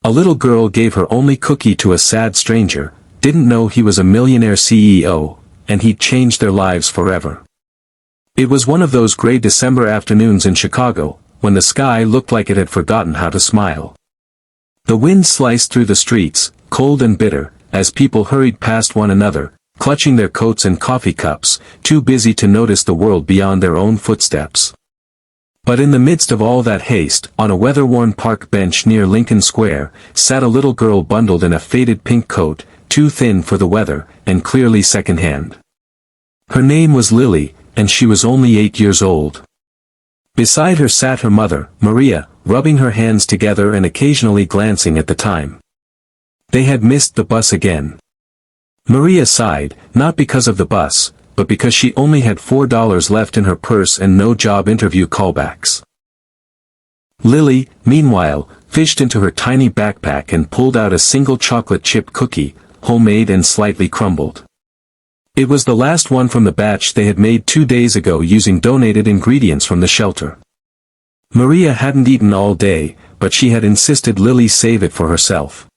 A little girl gave her only cookie to a sad stranger, didn't know he was a millionaire CEO, and he'd changed their lives forever. It was one of those gray December afternoons in Chicago, when the sky looked like it had forgotten how to smile. The wind sliced through the streets, cold and bitter, as people hurried past one another, clutching their coats and coffee cups, too busy to notice the world beyond their own footsteps. But in the midst of all that haste, on a weather-worn park bench near Lincoln Square, sat a little girl bundled in a faded pink coat, too thin for the weather, and clearly second-hand. Her name was Lily, and she was only 8 years old. Beside her sat her mother, Maria, rubbing her hands together and occasionally glancing at the time. They had missed the bus again. Maria sighed, not because of the bus, but because she only had $4 left in her purse and no job interview callbacks. Lily, meanwhile, fished into her tiny backpack and pulled out a single chocolate chip cookie, homemade and slightly crumbled. It was the last one from the batch they had made 2 days ago using donated ingredients from the shelter. Maria hadn't eaten all day, but she had insisted Lily save it for herself.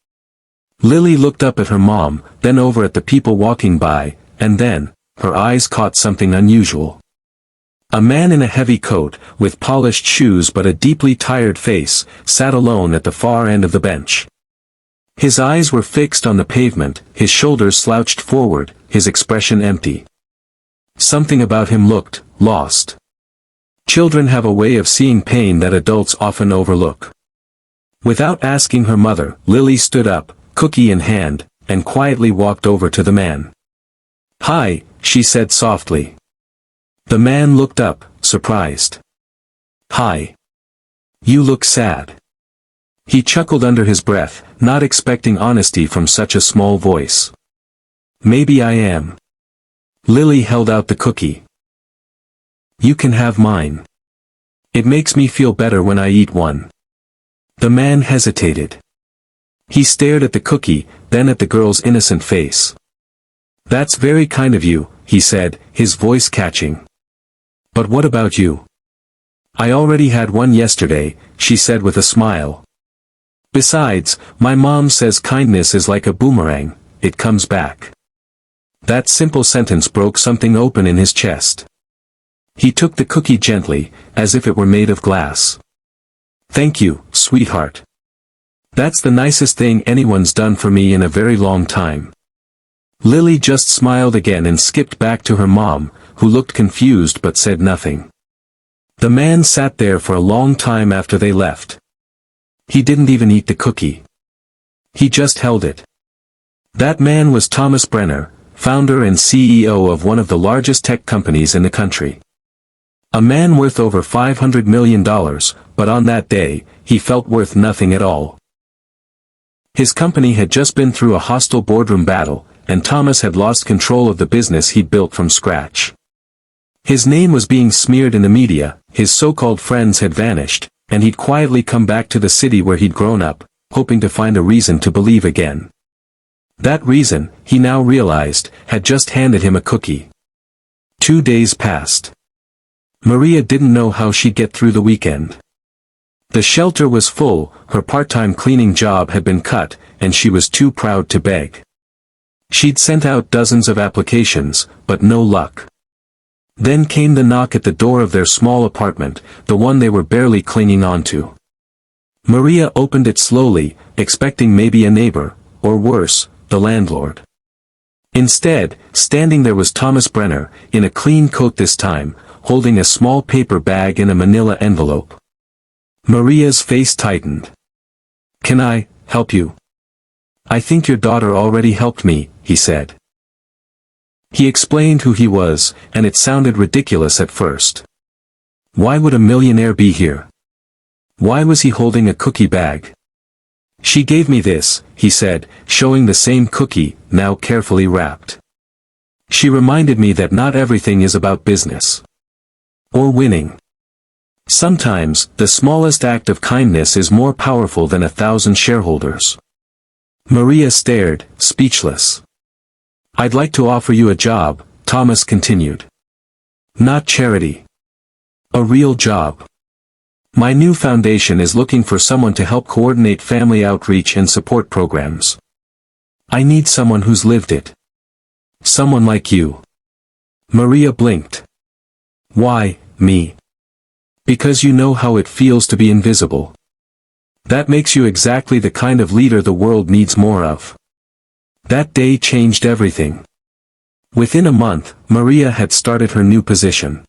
Lily looked up at her mom, then over at the people walking by, and then, her eyes caught something unusual. A man in a heavy coat, with polished shoes but a deeply tired face, sat alone at the far end of the bench. His eyes were fixed on the pavement, his shoulders slouched forward, his expression empty. Something about him looked lost. Children have a way of seeing pain that adults often overlook. Without asking her mother, Lily stood up, cookie in hand, and quietly walked over to the man. "Hi," she said softly. The man looked up, surprised. "Hi. You look sad." He chuckled under his breath, not expecting honesty from such a small voice. "Maybe I am." Lily held out the cookie. "You can have mine. It makes me feel better when I eat one." The man hesitated. He stared at the cookie, then at the girl's innocent face. "That's very kind of you," he said, his voice catching. "But what about you?" "I already had one yesterday," she said with a smile. "Besides, my mom says kindness is like a boomerang, it comes back." That simple sentence broke something open in his chest. He took the cookie gently, as if it were made of glass. "Thank you, sweetheart. That's the nicest thing anyone's done for me in a very long time." Lily just smiled again and skipped back to her mom, who looked confused but said nothing. The man sat there for a long time after they left. He didn't even eat the cookie. He just held it. That man was Thomas Brenner, founder and CEO of one of the largest tech companies in the country. A man worth over $500 million, but on that day, he felt worth nothing at all. His company had just been through a hostile boardroom battle, and Thomas had lost control of the business he'd built from scratch. His name was being smeared in the media, his so-called friends had vanished, and he'd quietly come back to the city where he'd grown up, hoping to find a reason to believe again. That reason, he now realized, had just handed him a cookie. 2 days passed. Maria didn't know how she'd get through the weekend. The shelter was full, her part-time cleaning job had been cut, and she was too proud to beg. She'd sent out dozens of applications, but no luck. Then came the knock at the door of their small apartment, the one they were barely clinging onto. Maria opened it slowly, expecting maybe a neighbor, or worse, the landlord. Instead, standing there was Thomas Brenner, in a clean coat this time, holding a small paper bag in a manila envelope. Maria's face tightened. "Can I help you?" "I think your daughter already helped me," he said. He explained who he was, and it sounded ridiculous at first. Why would a millionaire be here? Why was he holding a cookie bag? "She gave me this," he said, showing the same cookie, now carefully wrapped. "She reminded me that not everything is about business. Or winning. Sometimes, the smallest act of kindness is more powerful than 1,000 shareholders." Maria stared, speechless. "I'd like to offer you a job," Thomas continued. "Not charity. A real job. My new foundation is looking for someone to help coordinate family outreach and support programs. I need someone who's lived it. Someone like you. Maria blinked. Why, me? Because you know how it feels to be invisible. That makes you exactly the kind of leader the world needs more of. That day changed everything. Within a month, Maria had started her new position.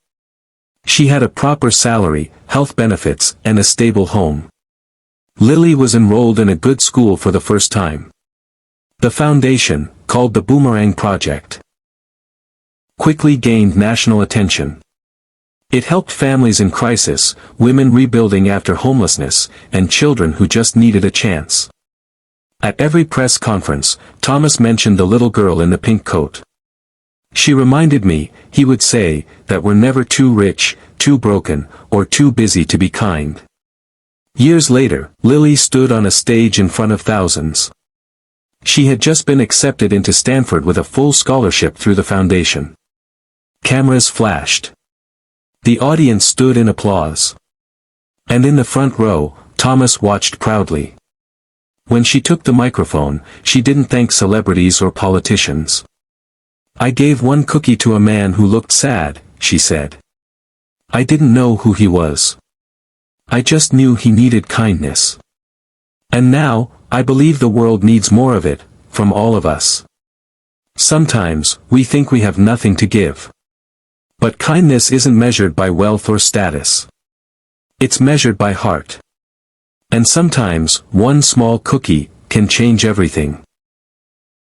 She had a proper salary, health benefits, and a stable home. Lily was enrolled in a good school for the first time. The foundation, called the Boomerang Project, quickly gained national attention. It helped families in crisis, women rebuilding after homelessness, and children who just needed a chance. At every press conference, Thomas mentioned the little girl in the pink coat. She reminded me, he would say, that we're never too rich, too broken, or too busy to be kind. Years later, Lily stood on a stage in front of thousands. She had just been accepted into Stanford with a full scholarship through the foundation. Cameras flashed. The audience stood in applause. And in the front row, Thomas watched proudly. When she took the microphone, she didn't thank celebrities or politicians. I gave one cookie to a man who looked sad, she said. I didn't know who he was. I just knew he needed kindness. And now, I believe the world needs more of it, from all of us. Sometimes, we think we have nothing to give. But kindness isn't measured by wealth or status. It's measured by heart. And sometimes, one small cookie can change everything.